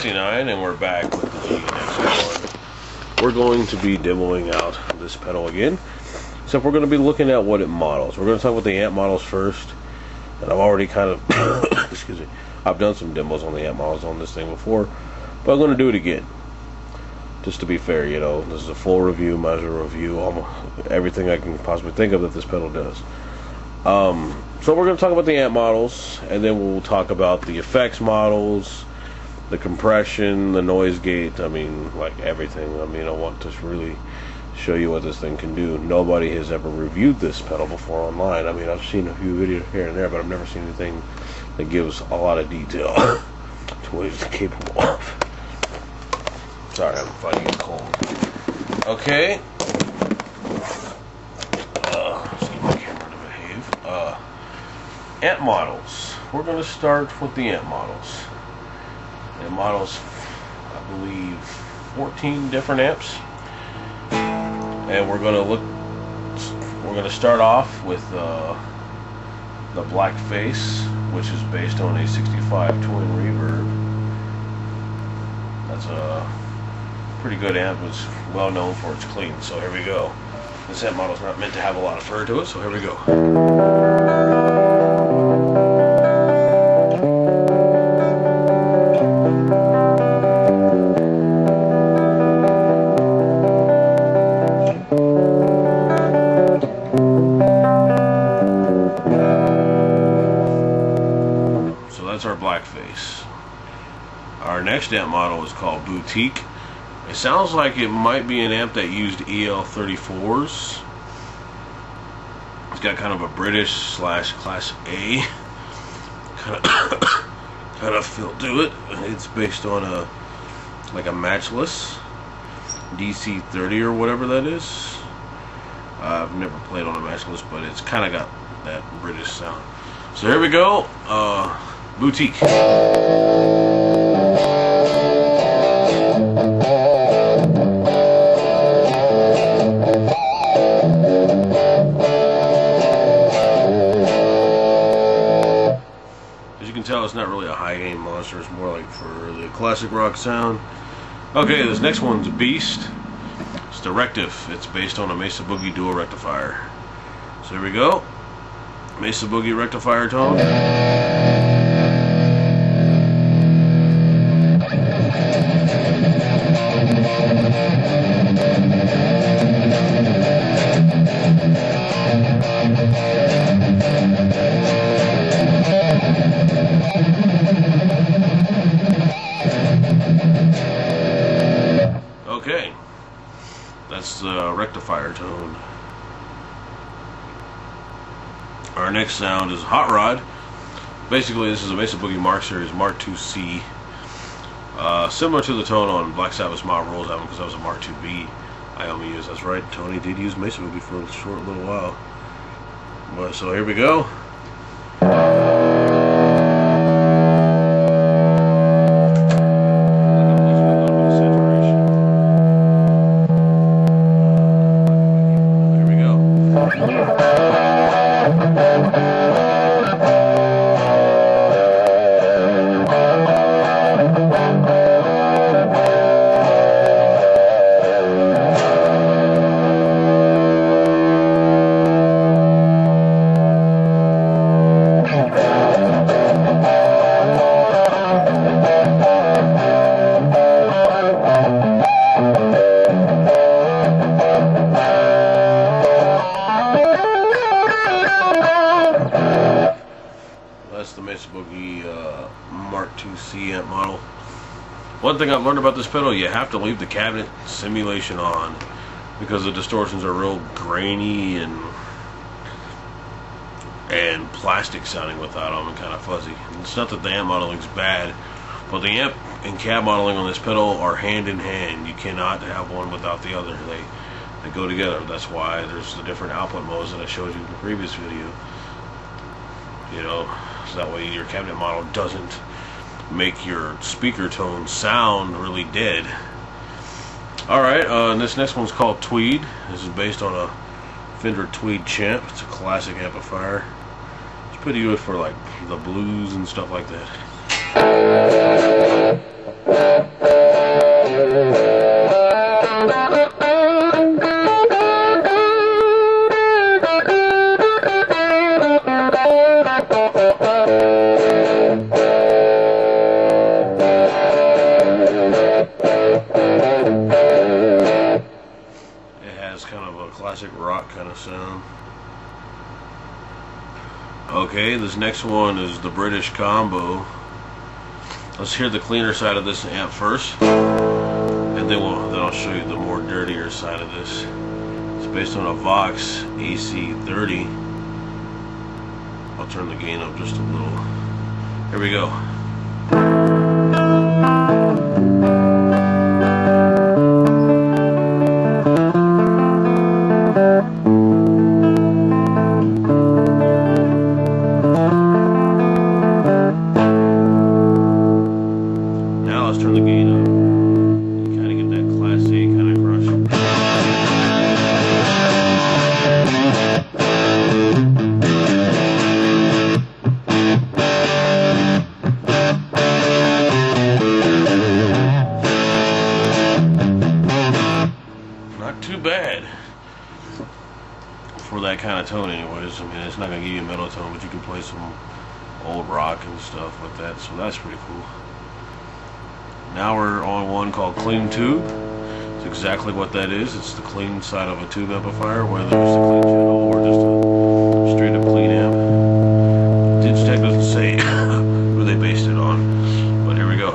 69, and we're back with the Gnx one. We're going to be demoing out this pedal again, except we're going to be looking at what it models. We're going to talk about the amp models first, and I've already kind of, excuse me, I've done some demos on the amp models on this thing before, but I'm going to do it again. Just to be fair, you know, this is a full review, measure review, almost everything I can possibly think of that this pedal does. So we're going to talk about the amp models, and then we'll talk about the effects models, the compression, the noise gate, I mean, like everything. I mean, I want to really show you what this thing can do. Nobody has ever reviewed this pedal before online. I mean, I've seen a few videos here and there, but I've never seen anything that gives a lot of detail to what it's capable of. Sorry, I'm fighting a cold. Okay. Let's get my camera to behave. Amp models. We're going to start with the amp models. It models, I believe, 14 different amps. And we're going to start off with the black face, which is based on a 65 twin reverb. That's a pretty good amp. It's well known for its clean. So here we go. This amp model is not meant to have a lot of fur to it, so here we go. So that's our black face. Our next amp model is called Boutique. It sounds like it might be an amp that used EL34s. It's got kind of a British / Class A kind of feel to it. It's based on a matchless DC30 or whatever that is. I've never played on a matchless, but it's kind of got that British sound. So here we go. Boutique. Tell it's not really a high gain monster, it's more like for the classic rock sound. Okay, this next one's Beast. It's Directive. It's based on a Mesa Boogie dual rectifier. So here we go. Mesa Boogie rectifier tone. Okay, that's the rectifier tone. Our next sound is Hot Rod. Basically, this is a Mesa Boogie Mark Series Mark IIc. Similar to the tone on Black Sabbath's Mob Rules album, because that was a Mark IIb I only used. That's right, Tony did use Mesa Boogie for a short little while. But, so here we go. That's the Mesa Boogie Mark IIc amp model. One thing I've learned about this pedal, you have to leave the cabinet simulation on because the distortions are real grainy and plastic sounding without them and kind of fuzzy. And it's not that the amp modeling is bad, but the amp and cab modeling on this pedal are hand in hand. You cannot have one without the other. They go together. That's why there's the different output modes that I showed you in the previous video. You know, so that way your cabinet model doesn't make your speaker tone sound really dead. Alright, and this next one's called Tweed. This is based on a Fender Tweed Champ. It's a classic amplifier. It's pretty good for like the blues and stuff like that. classic rock kind of sound. Okay, this next one is the British Combo. Let's hear the cleaner side of this amp first, and then I'll show you the more dirtier side of this. It's based on a Vox AC30. I'll turn the gain up just a little. Here we go. Now let's turn the gain up. You kind of get that Class A kind of crush. Not too bad for that kind of tone anyways. I mean, it's not going to give you a metal tone, but you can play some old rock and stuff with that, so that's pretty cool. Now we're on one called Clean Tube. It's exactly what that is. It's the clean side of a tube amplifier, whether it's a clean channel or just a straight up clean amp. Digitech doesn't say who they based it on, but here we go.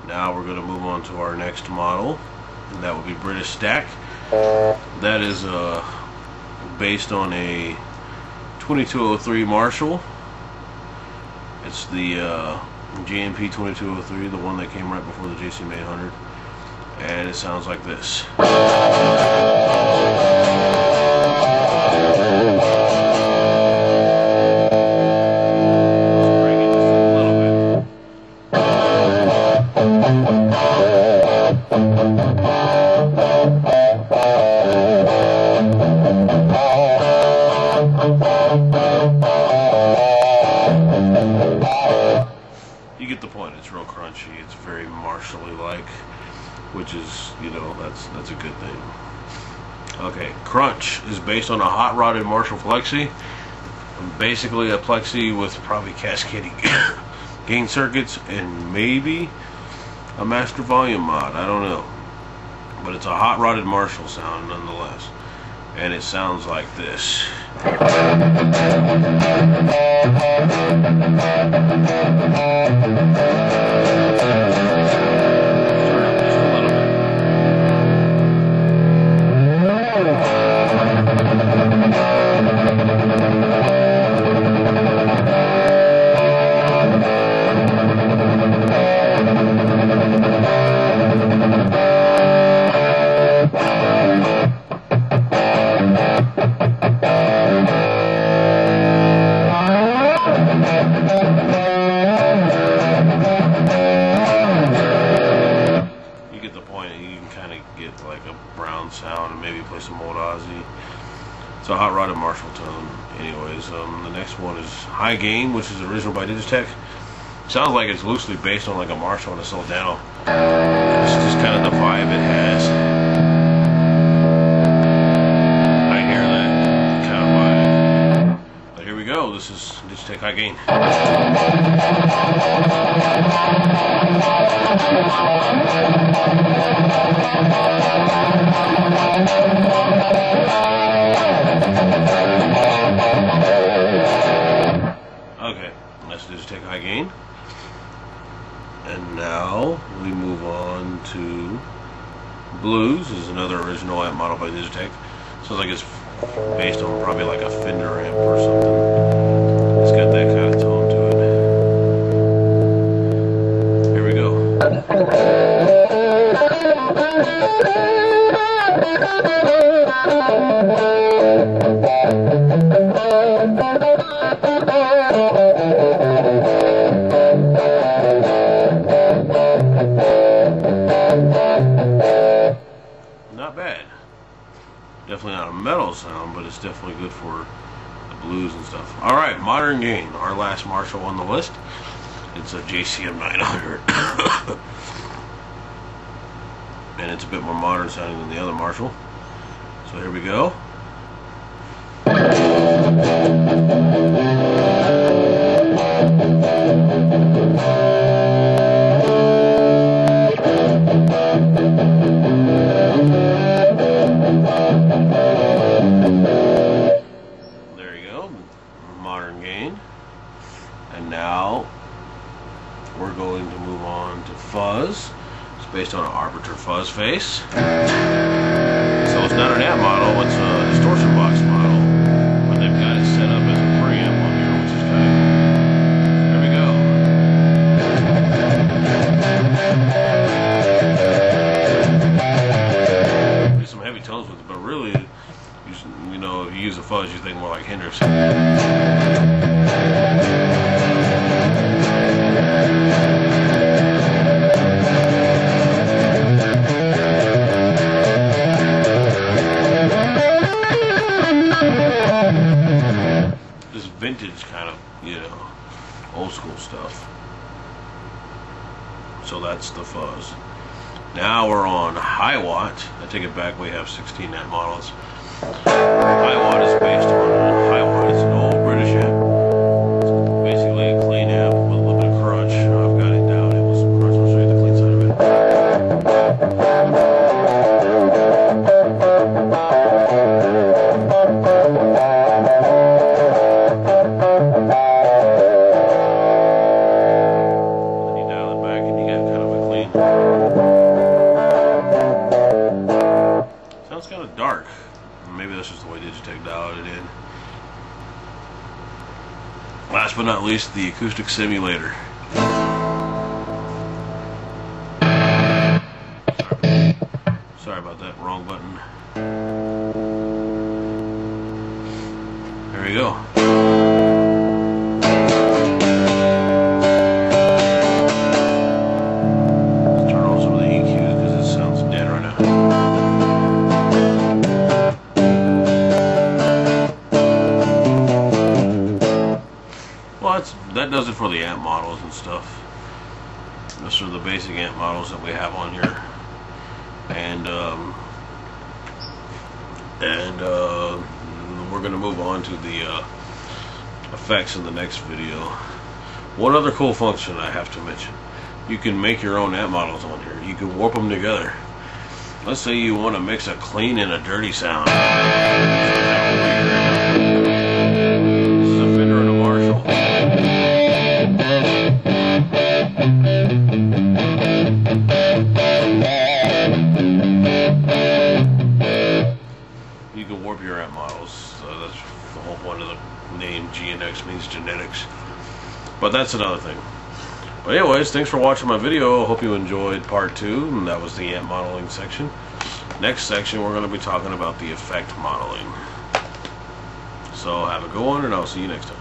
Now we're going to move on to our next model, and that will be British Stack. That is based on a 2203 Marshall. It's the JMP 2203, the one that came right before the JCM 800, and it sounds like this. You get the point. It's real crunchy. It's very Marshall-y like, which is, you know, that's a good thing. Okay, Crunch is based on a hot rodded Marshall Plexi. Basically a Plexi with probably cascading gain circuits and maybe a master volume mod. I don't know. But it's a hot rodded Marshall sound nonetheless. And it sounds like this. Like a brown sound and maybe play some old Ozzy. It's a hot rodded Marshall tone. Anyways, the next one is High Gain, which is original by Digitech. Sounds like it's loosely based on like a Marshall and a Soldano. It's just kind of the vibe it has. I hear that kind of vibe. But here we go. This is Digitech High Gain. Okay, let's Digitech High Gain. And now we move on to Blues. This is another original amp model by Digitech. Sounds like it's based on probably like a Fender amp or something. It's got that kind of tone to it. Here we go. Not bad. Definitely not a metal sound, but it's definitely good for the blues and stuff. Alright, Modern Gain, our last Marshall on the list. It's a JCM 900. and it's a bit more modern sounding than the other Marshall. So here we go. There you go, modern gain. And now we're going to move on to Fuzz. It's based on an arbiter fuzz face. So it's not an amp model, it's a distortion box model. But they've got it set up as a preamp on here, which is kind of cool. There we go. There's some heavy tones with it, but really, you know, if you use a fuzz, you think more like Hendrix. This vintage kind of, you know, old school stuff. So that's the Fuzz. Now we're on High Watt. I take it back, we have 16 amp models. High Watt is based on High Watt. It's an old British amp. It's basically a clean amp with a little bit of crunch. I've got it down. It was some crunch. I'll show you the clean side of Then you dial it back and you get kind of a clean. Sounds kind of dark. Maybe that's just the way Digitech dialed it in. Last but not least, the Acoustic Simulator. Sorry about that, wrong button. There we go. Let's turn on some of the EQs because it sounds dead right now. Well, that does it for the amp models and stuff. Those are the basic amp models that we have on here, and we're going to move on to the effects in the next video. One other cool function I have to mention: you can make your own amp models on here. You can warp them together. Let's say you want to mix a clean and a dirty sound. This is a Fender and a Marshall. You can warp your amp models. That's the whole point of the name. Gnx means genetics. But that's another thing. But anyways, thanks for watching my video. I hope you enjoyed part 2, and that was the amp modeling section. Next section, we're going to be talking about the effect modeling. So have a good one, and I'll see you next time.